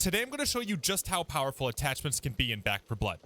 Today I'm going to show you just how powerful attachments can be in Back 4 Blood.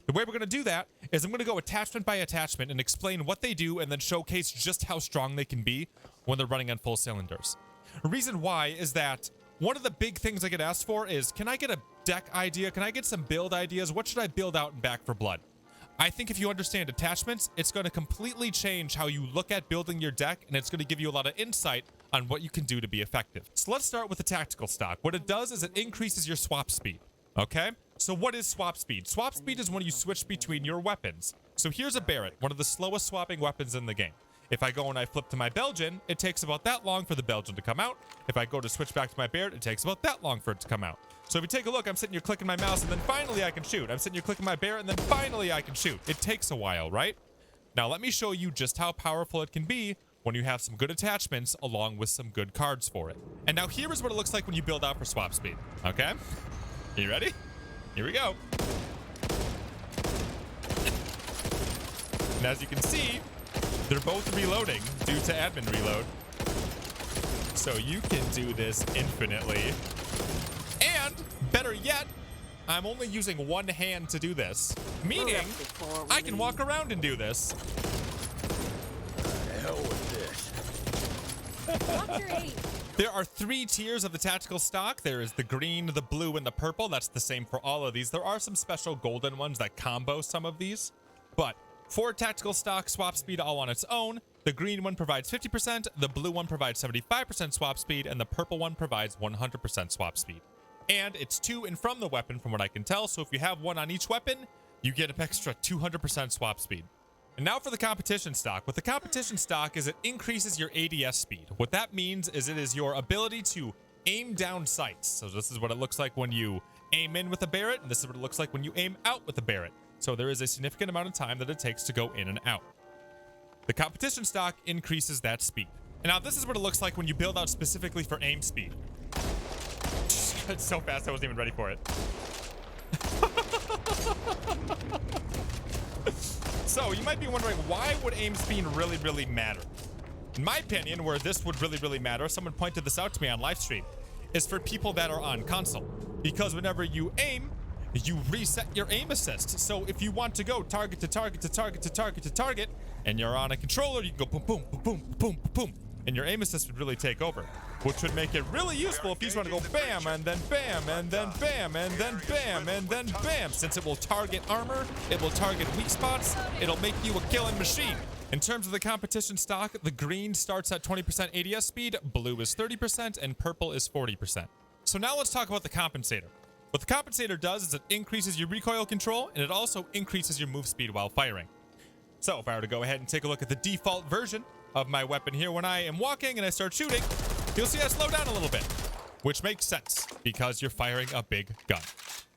The way we're going to do that is I'm going to go attachment by attachment and explain what they do and then showcase just how strong they can be when they're running on full cylinders. The reason why is that one of the big things I get asked for is, can I get a deck idea? Can I get some build ideas? What should I build out in Back 4 Blood? I think if you understand attachments, it's going to completely change how you look at building your deck, and it's going to give you a lot of insight on what you can do to be effective. So let's start with the tactical stock. What it does is it increases your swap speed, okay? So what is swap speed? Swap speed is when you switch between your weapons. So here's a Barrett, one of the slowest swapping weapons in the game. If I go and I flip to my Belgian, it takes about that long for the Belgian to come out. If I go to switch back to my Barrett, it takes about that long for it to come out. So if you take a look, I'm sitting here clicking my mouse and then finally I can shoot. I'm sitting here clicking my Barrett and then finally I can shoot. It takes a while, right? Now let me show you just how powerful it can be when you have some good attachments along with some good cards for it. And now here is what it looks like when you build out for swap speed, okay? You ready? Here we go. And as you can see, they're both reloading due to admin reload. So you can do this infinitely. And better yet, I'm only using one hand to do this. Meaning, I can walk around and do this. The hell with this? There are 3 tiers of the tactical stock. There is the green, the blue, and the purple. That's the same for all of these. There are some special golden ones that combo some of these. But for tactical stock, swap speed all on its own. The green one provides 50%, the blue one provides 75% swap speed, and the purple one provides 100% swap speed. And it's to and from the weapon from what I can tell, so if you have one on each weapon, you get an extra 200% swap speed. And now for the competition stock. What the competition stock is, it increases your ADS speed. What that means is it is your ability to aim down sights. So this is what it looks like when you aim in with a Barrett, and this is what it looks like when you aim out with a Barrett. So there is a significant amount of time that it takes to go in and out. The competition stock increases that speed. And now this is what it looks like when you build out specifically for aim speed. It's so fast I wasn't even ready for it. So you might be wondering, why would aim speed really matter? In my opinion, where this would really matter, someone pointed this out to me on live stream, is for people that are on console. Because whenever you aim, you reset your aim assist. So if you want to go target to target to target to target to target, and you're on a controller, you can go boom, boom, boom, boom, boom, boom, and your aim assist would really take over, which would make it really useful if you just want to go bam, and then bam, and then bam, and then bam, and then bam. Since it will target armor, it will target weak spots, it'll make you a killing machine. In terms of the competition stock, the green starts at 20% ADS speed, blue is 30%, and purple is 40%. So now let's talk about the compensator. What the compensator does is it increases your recoil control, and it also increases your move speed while firing. So if I were to go ahead and take a look at the default version of my weapon here, when I am walking and I start shooting, you'll see I slow down a little bit, which makes sense because you're firing a big gun.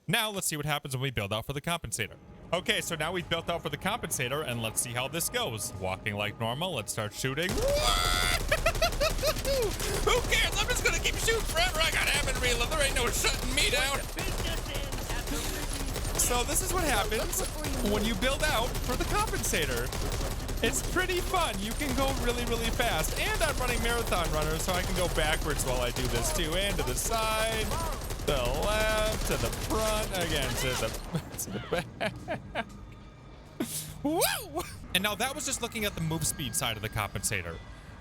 Now let's see what happens when we build out for the compensator. Okay, so now we've built out for the compensator, and let's see how this goes. Walking like normal, let's start shooting. Who cares? I'm just gonna keep shooting forever. I got admin reload. There ain't no shutting me down. So this is what happens when you build out for the compensator. It's pretty fun. You can go really fast. And I'm running marathon runner, so I can go backwards while I do this too. And to the side, to the left, to the front, again, to the back. Woo! And now that was just looking at the move speed side of the compensator.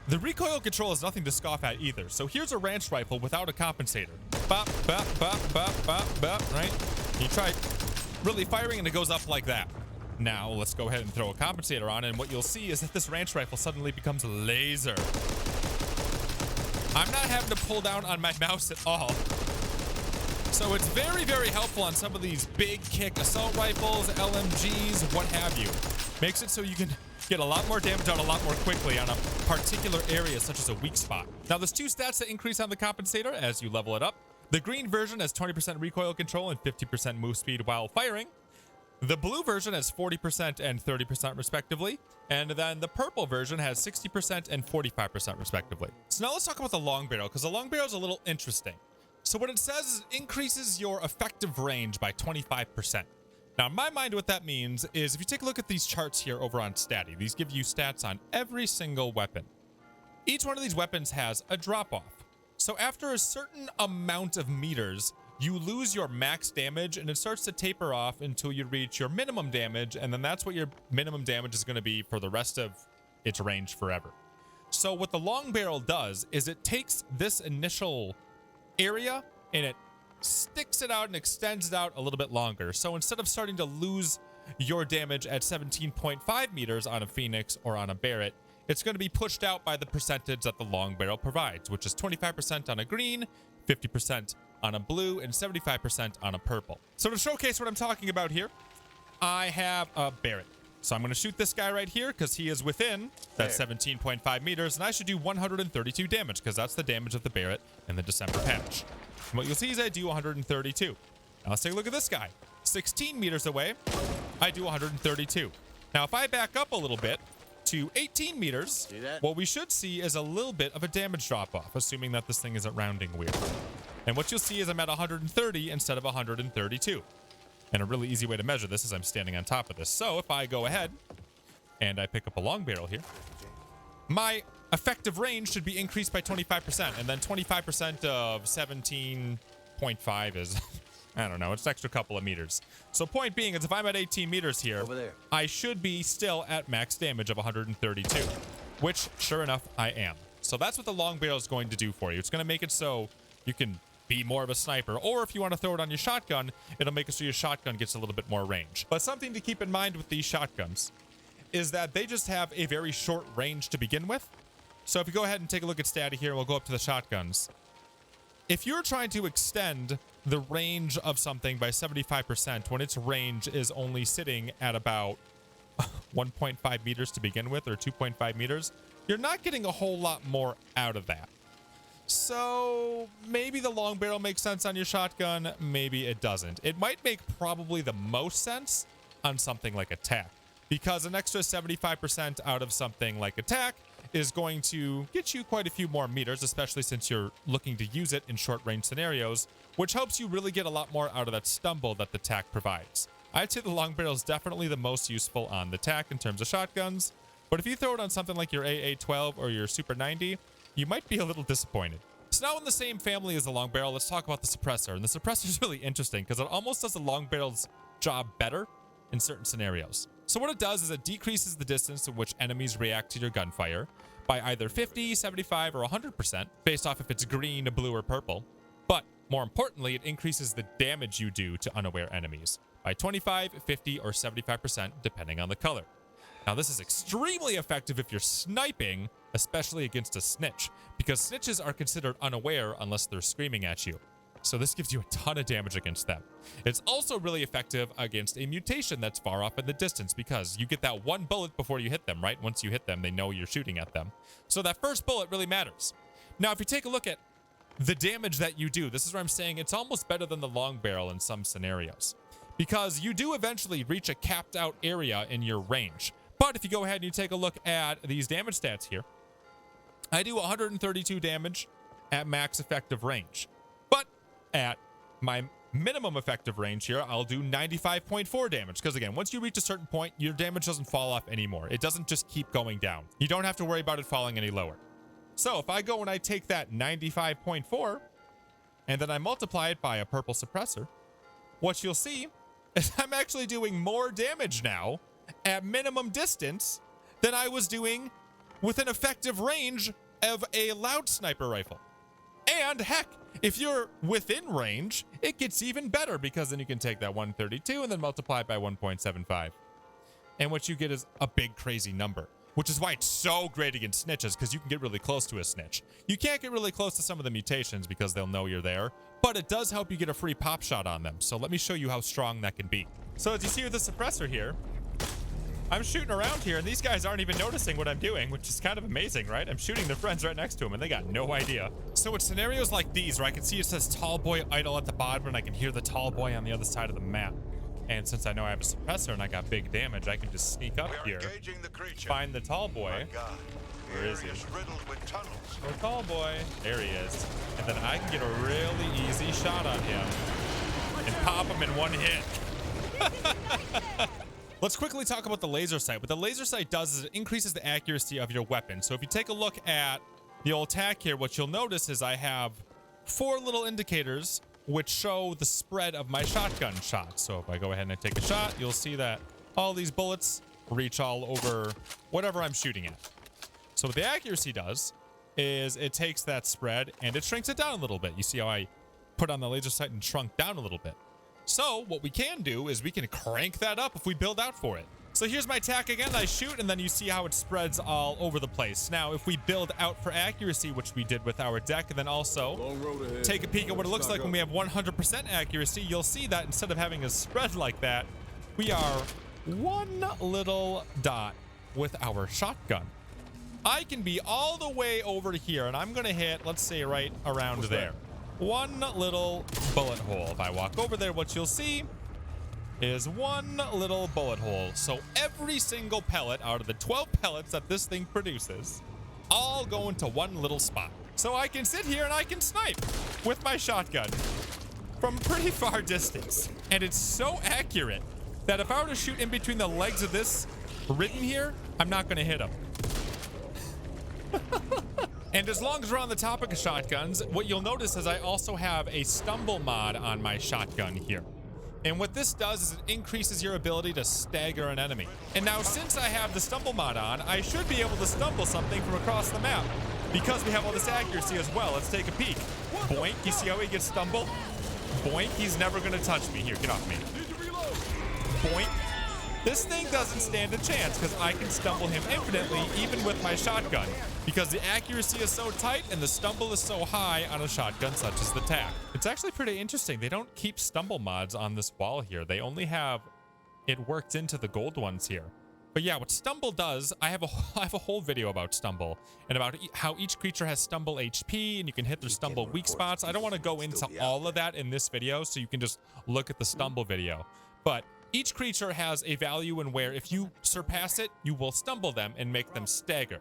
The recoil control is nothing to scoff at either. So here's a ranch rifle without a compensator. Bop, bop, bop, bop, bop, bop, right? You try really firing and it goes up like that. Now let's go ahead and throw a compensator on, and what you'll see is that this ranch rifle suddenly becomes laser. I'm not having to pull down on my mouse at all. So it's very helpful on some of these big kick assault rifles, LMGs, what have you. Makes it so you can get a lot more damage out a lot more quickly on a particular area such as a weak spot. Now there's 2 stats that increase on the compensator as you level it up. The green version has 20% recoil control and 50% move speed while firing. The blue version has 40% and 30% respectively, and then the purple version has 60% and 45% respectively. So now let's talk about the long barrel, because the long barrel is a little interesting. So what it says is it increases your effective range by 25%. Now in my mind, what that means is if you take a look at these charts here over on Statty, these give you stats on every single weapon. Each one of these weapons has a drop off. So after a certain amount of meters, you lose your max damage and it starts to taper off until you reach your minimum damage, and then that's what your minimum damage is going to be for the rest of its range forever. So what the long barrel does is it takes this initial area and it sticks it out and extends it out a little bit longer. So instead of starting to lose your damage at 17.5 meters on a Phoenix or on a Barrett, it's going to be pushed out by the percentage that the long barrel provides, which is 25% on a green, 50% on a blue, and 75% on a purple. So to showcase what I'm talking about here, I have a Barrett. So I'm going to shoot this guy right here because he is within that 17.5 meters, and I should do 132 damage because that's the damage of the Barrett in the December patch. And what you'll see is I do 132. Now let's take a look at this guy. 16 meters away, I do 132. Now if I back up a little bit to 18 meters, what we should see is a little bit of a damage drop off, assuming that this thing isn't rounding weird. And what you'll see is I'm at 130 instead of 132. And a really easy way to measure this is I'm standing on top of this. So if I go ahead and I pick up a long barrel here, my effective range should be increased by 25%. And then 25% of 17.5 is, I don't know, it's an extra couple of meters. So point being is if I'm at 18 meters here, I should be still at max damage of 132, which sure enough, I am. So that's what the long barrel is going to do for you. It's going to make it so you can be more of a sniper, or if you want to throw it on your shotgun, it'll make it so your shotgun gets a little bit more range. But something to keep in mind with these shotguns is that they just have a very short range to begin with. So if you go ahead and take a look at Statty here, we'll go up to the shotguns. If you're trying to extend the range of something by 75% when its range is only sitting at about 1.5 meters to begin with, or 2.5 meters, you're not getting a whole lot more out of that. So maybe the long barrel makes sense on your shotgun, maybe it doesn't. It might make probably the most sense on something like attack, because an extra 75% out of something like attack is going to get you quite a few more meters, especially since you're looking to use it in short range scenarios, which helps you really get a lot more out of that stumble that the tack provides. I'd say the long barrel is definitely the most useful on the tack in terms of shotguns, but if you throw it on something like your AA-12 or your Super 90, you might be a little disappointed. So now in the same family as the long barrel, let's talk about the suppressor. And the suppressor is really interesting because it almost does the long barrel's job better in certain scenarios. So what it does is it decreases the distance in which enemies react to your gunfire by either 50, 75, or 100% based off if it's green, blue, or purple. But more importantly, it increases the damage you do to unaware enemies by 25, 50, or 75% depending on the color. Now this is extremely effective if you're sniping, especially against a snitch, because snitches are considered unaware unless they're screaming at you. So this gives you a ton of damage against them. It's also really effective against a mutation that's far off in the distance, because you get that one bullet before you hit them, right? Once you hit them, they know you're shooting at them. So that first bullet really matters. Now, if you take a look at the damage that you do, this is where I'm saying it's almost better than the long barrel in some scenarios, because you do eventually reach a capped out area in your range. But if you go ahead and you take a look at these damage stats here, I do 132 damage at max effective range. But at my minimum effective range here, I'll do 95.4 damage. Because again, once you reach a certain point, your damage doesn't fall off anymore. It doesn't just keep going down. You don't have to worry about it falling any lower. So if I go and I take that 95.4 and then I multiply it by a purple suppressor, what you'll see is I'm actually doing more damage now at minimum distance than I was doing with an effective range of a loud sniper rifle. And heck, if you're within range, it gets even better, because then you can take that 132 and then multiply it by 1.75. And what you get is a big crazy number, which is why it's so great against snitches, because you can get really close to a snitch. You can't get really close to some of the mutations because they'll know you're there, but it does help you get a free pop shot on them. So let me show you how strong that can be. So as you see with the suppressor here, I'm shooting around here and these guys aren't even noticing what I'm doing, which is kind of amazing, right? I'm shooting their friends right next to them and they got no idea. So it's scenarios like these where I can see it says tall boy idle at the bottom and I can hear the tall boy on the other side of the map. And since I know I have a suppressor and I got big damage, I can just sneak up here, find the tall boy. Where is he? Oh, tall boy. There he is. And then I can get a really easy shot on him and pop him in one hit. Let's quickly talk about the laser sight. What the laser sight does is it increases the accuracy of your weapon. So if you take a look at the old tack here, what you'll notice is I have 4 little indicators which show the spread of my shotgun shots. So if I go ahead and I take a shot, you'll see that all these bullets reach all over whatever I'm shooting at. So what the accuracy does is it takes that spread and it shrinks it down a little bit. You see how I put on the laser sight and shrunk down a little bit. So what we can do is we can crank that up if we build out for it. So here's my tack again. I shoot and then you see how it spreads all over the place. Now, if we build out for accuracy, which we did with our deck, and then also take a peek at what it looks like when we have 100% accuracy, you'll see that instead of having a spread like that, we are one little dot with our shotgun. I can be all the way over here and I'm going to hit, let's say right around there. One little bullet hole. If I walk over there, what you'll see is one little bullet hole. So every single pellet out of the 12 pellets that this thing produces all go into one little spot. So I can sit here and I can snipe with my shotgun from a pretty far distance. And it's so accurate that if I were to shoot in between the legs of this written here, I'm not going to hit him. And as long as we're on the topic of shotguns, what you'll notice is I also have a stumble mod on my shotgun here. And what this does is it increases your ability to stagger an enemy. And now since I have the stumble mod on, I should be able to stumble something from across the map because we have all this accuracy as well. Let's take a peek. Boink, you see how he gets stumbled? Boink, he's never gonna touch me. Here, get off me. Boink. This thing doesn't stand a chance because I can stumble him infinitely even with my shotgun because the accuracy is so tight and the stumble is so high on a shotgun such as the tack. It's actually pretty interesting. They don't keep stumble mods on this wall here. They only have it worked into the gold ones here. But yeah, what stumble does, I have a whole video about stumble and about how each creature has stumble HP and you can hit their stumble weak spots. I don't want to go into all of that in this video, so you can just look at the stumble video. But each creature has a value in where if you surpass it, you will stumble them and make them stagger.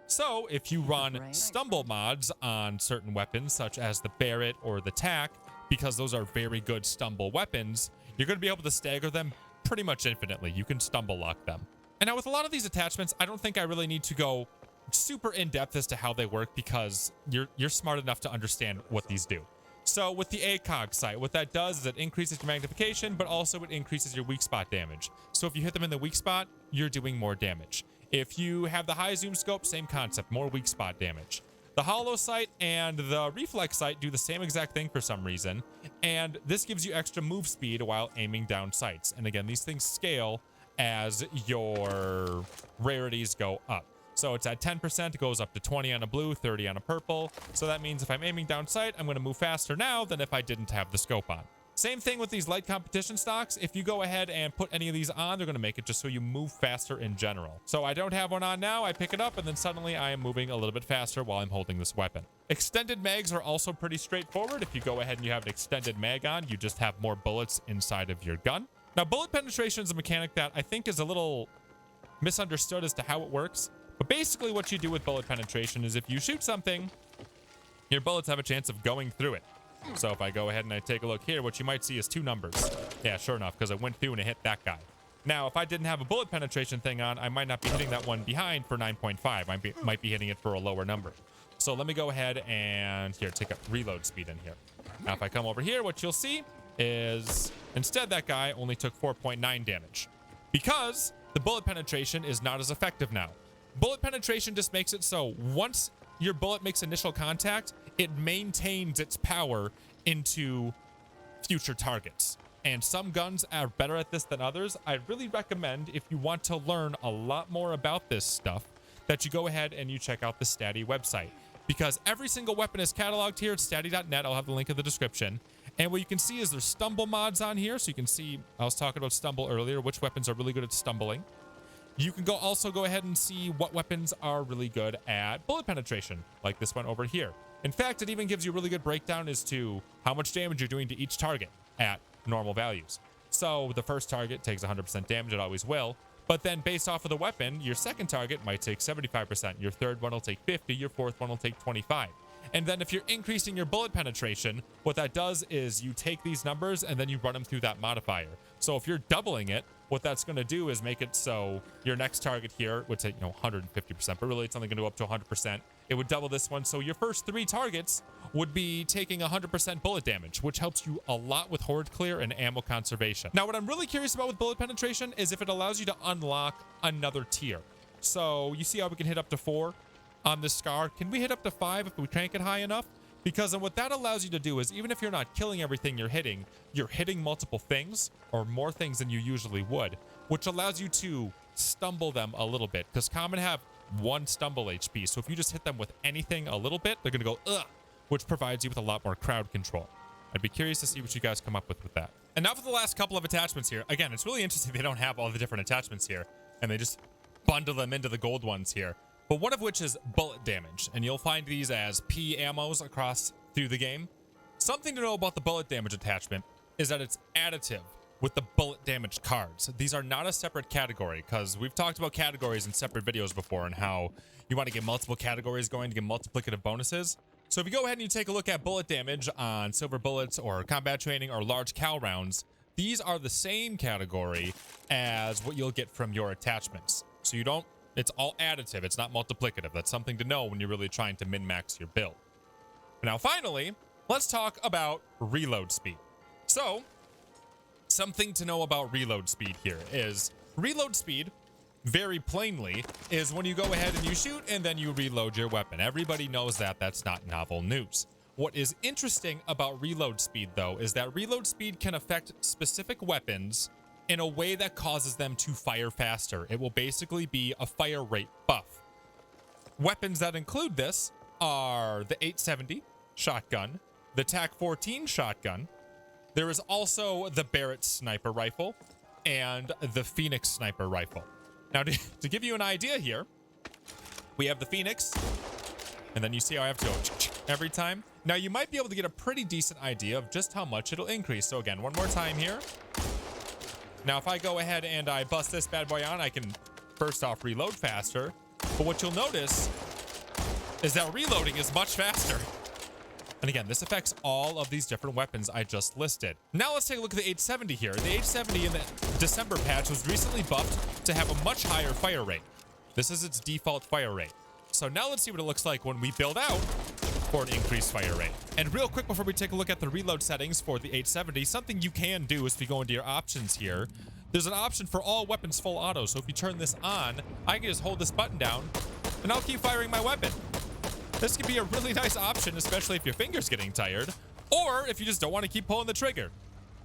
So if you run stumble mods on certain weapons, such as the Barrett or the Tack, because those are very good stumble weapons, you're going to be able to stagger them pretty much infinitely. You can stumble lock them. And now with a lot of these attachments, I don't think I really need to go super in depth as to how they work because you're smart enough to understand what these do. So with the ACOG sight, what that does is it increases your magnification, but also it increases your weak spot damage. So if you hit them in the weak spot, you're doing more damage. If you have the high zoom scope, same concept, more weak spot damage. The hollow sight and the reflex sight do the same exact thing for some reason, and this gives you extra move speed while aiming down sights. And again, these things scale as your rarities go up. So it's at 10%, it goes up to 20 on a blue, 30 on a purple. So that means if I'm aiming down sight, I'm going to move faster now than if I didn't have the scope on. Same thing with these light competition stocks. If you go ahead and put any of these on, they're going to make it just so you move faster in general. So I don't have one on now. I pick it up and then suddenly I am moving a little bit faster while I'm holding this weapon. Extended mags are also pretty straightforward. If you go ahead and you have an extended mag on, you just have more bullets inside of your gun. Now, bullet penetration is a mechanic that I think is a little misunderstood as to how it works. But basically what you do with bullet penetration is if you shoot something, your bullets have a chance of going through it. So if I go ahead and I take a look here, what you might see is 2 numbers. Yeah, sure enough, because I went through and it hit that guy. Now, if I didn't have a bullet penetration thing on, I might not be hitting that one behind for 9.5. I might be hitting it for a lower number. So let me go ahead and here, take a reload speed in here. Now, if I come over here, what you'll see is instead that guy only took 4.9 damage because the bullet penetration is not as effective now. Bullet penetration just makes it so once your bullet makes initial contact, it maintains its power into future targets. And some guns are better at this than others. I really recommend, if you want to learn a lot more about this stuff, that you go ahead and you check out the Statty website. Because every single weapon is cataloged here at statty.net. I'll have the link in the description. And what you can see is there's stumble mods on here. So you can see, I was talking about stumble earlier, which weapons are really good at stumbling. You can also go ahead and see what weapons are really good at bullet penetration, like this one over here. In fact, it even gives you a really good breakdown as to how much damage you're doing to each target at normal values. So the first target takes 100% damage, it always will. But then based off of the weapon, your second target might take 75%, your third one will take 50, your fourth one will take 25. And then if you're increasing your bullet penetration, what that does is you take these numbers and then you run them through that modifier. So if you're doubling it, what that's going to do is make it so your next target here would say, 150%, but really it's only going to go up to 100%. It would double this one. So your first 3 targets would be taking 100% bullet damage, which helps you a lot with horde clear and ammo conservation. Now, what I'm really curious about with bullet penetration is if it allows you to unlock another tier. So you see how we can hit up to 4 on this scar? Can we hit up to 5 if we crank it high enough? Because then what that allows you to do is even if you're not killing everything you're hitting multiple things or more things than you usually would, which allows you to stumble them a little bit, because common have 1 stumble HP. So if you just hit them with anything a little bit, they're going to go, ugh, which provides you with a lot more crowd control. I'd be curious to see what you guys come up with that. And now for the last couple of attachments here. Again, it's really interesting they don't have all the different attachments here, and they just bundle them into the gold ones here. But one of which is bullet damage, and you'll find these as P ammos across through the game. Something to know about the bullet damage attachment is that it's additive with the bullet damage cards. These are not a separate category, because we've talked about categories in separate videos before and how you want to get multiple categories going to get multiplicative bonuses. So if you go ahead and you take a look at bullet damage on silver bullets or combat training or large cal rounds, these are the same category as what you'll get from your attachments. So you don't, it's all additive. It's not multiplicative. That's something to know when you're really trying to min-max your build. Now, finally, let's talk about reload speed. So, something to know about reload speed here is reload speed, very plainly, is when you go ahead and you shoot and then you reload your weapon. Everybody knows that. That's not novel news. What is interesting about reload speed, though, is that reload speed can affect specific weapons in a way that causes them to fire faster. It will basically be a fire rate buff. Weapons that include this are the 870 shotgun, the TAC-14 shotgun. There is also the Barrett sniper rifle and the Phoenix sniper rifle. Now, to give you an idea here, we have the Phoenix, and then you see how I have to go every time. Now, you might be able to get a pretty decent idea of just how much it'll increase. So again, one more time here. Now, if I go ahead and I bust this bad boy on, I can first off reload faster. But what you'll notice is that reloading is much faster. And again, this affects all of these different weapons I just listed. Now let's take a look at the 870 here. The 870 in the December patch was recently buffed to have a much higher fire rate. This is its default fire rate. So now let's see what it looks like when we build out for an increased fire rate. And real quick before we take a look at the reload settings for the 870, something you can do is if you go into your options here, there's an option for all weapons full auto. So if you turn this on, I can just hold this button down and I'll keep firing my weapon. This could be a really nice option, especially if your finger's getting tired, or if you just don't want to keep pulling the trigger.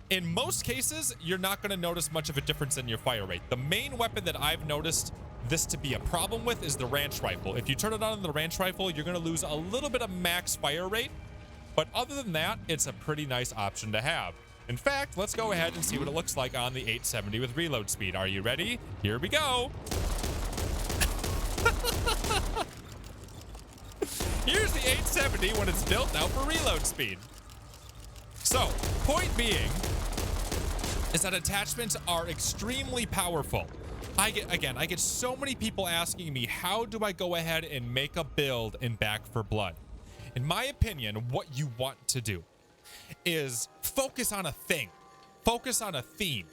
In most cases, you're not going to notice much of a difference in your fire rate. The main weapon that I've noticed this to be a problem with is the ranch rifle. If you turn it on in the ranch rifle, you're going to lose a little bit of max fire rate. But other than that, it's a pretty nice option to have. In fact, let's go ahead and see what it looks like on the 870 with reload speed. Are you ready? Here we go. Here's the 870 when it's built out for reload speed. So, point being is that attachments are extremely powerful. I get so many people asking me, how do I go ahead and make a build in Back 4 Blood? In my opinion, what you want to do is focus on a thing, focus on a theme,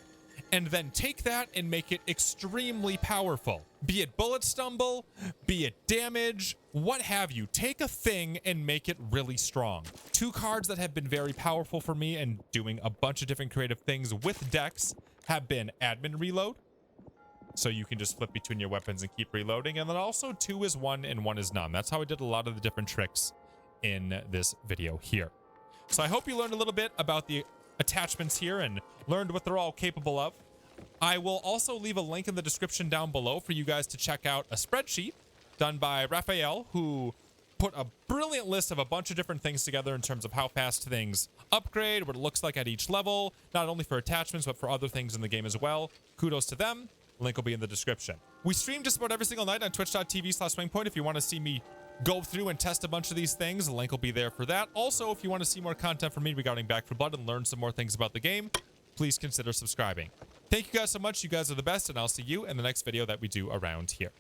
and then take that and make it extremely powerful. Be it bullet stumble, be it damage, what have you. Take a thing and make it really strong. 2 cards that have been very powerful for me and doing a bunch of different creative things with decks have been admin reload. So you can just flip between your weapons and keep reloading. And then also 2 is 1 and 1 is none. That's how I did a lot of the different tricks in this video here. So I hope you learned a little bit about the attachments here and learned what they're all capable of. I will also leave a link in the description down below for you guys to check out a spreadsheet done by Raphael, who put a brilliant list of a bunch of different things together in terms of how fast things upgrade, what it looks like at each level, not only for attachments, but for other things in the game as well. Kudos to them. Link will be in the description. We stream just about every single night on twitch.tv/SwingPoynt. If you want to see me go through and test a bunch of these things, the link will be there for that. Also, if you want to see more content from me regarding Back 4 Blood and learn some more things about the game, please consider subscribing. Thank you guys so much. You guys are the best, and I'll see you in the next video that we do around here.